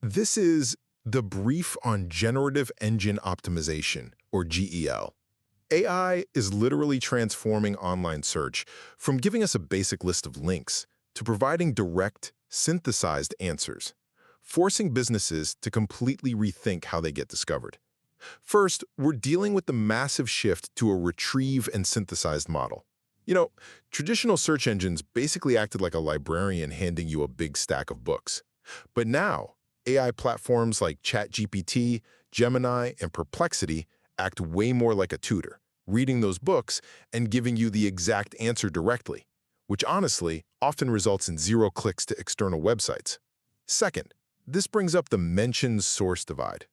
This is the brief on Generative Engine Optimization, or GEO. AI is literally transforming online search from giving us a basic list of links to providing direct, synthesized answers, forcing businesses to completely rethink how they get discovered. First, we're dealing with the massive shift to a retrieve and synthesized model. You know, traditional search engines basically acted like a librarian handing you a big stack of books. But now, AI platforms like ChatGPT, Gemini, and Perplexity act way more like a tutor, reading those books and giving you the exact answer directly, which honestly often results in 0 clicks to external websites. Second, this brings up the mentioned source divide.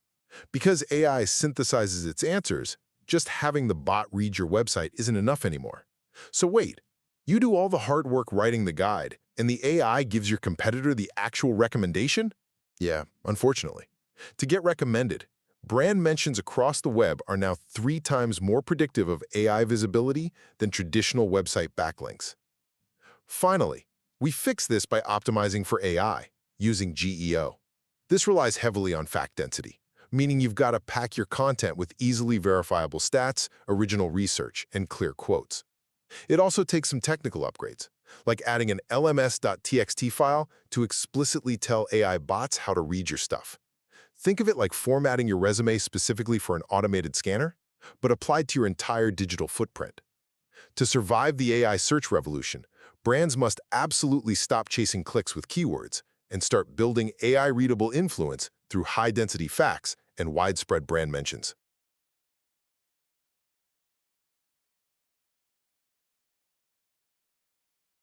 Because AI synthesizes its answers, just having the bot read your website isn't enough anymore. So wait, you do all the hard work writing the guide, and the AI gives your competitor the actual recommendation? Yeah, unfortunately. To get recommended, brand mentions across the web are now 3 times more predictive of AI visibility than traditional website backlinks. Finally, we fix this by optimizing for AI, using GEO. This relies heavily on fact density, meaning you've got to pack your content with easily verifiable stats, original research, and clear quotes. It also takes some technical upgrades, like adding an llms.txt file to explicitly tell AI bots how to read your stuff. Think of it like formatting your resume specifically for an automated scanner, but applied to your entire digital footprint. To survive the AI search revolution, brands must absolutely stop chasing clicks with keywords and start building AI-readable influence through high-density facts and widespread brand mentions.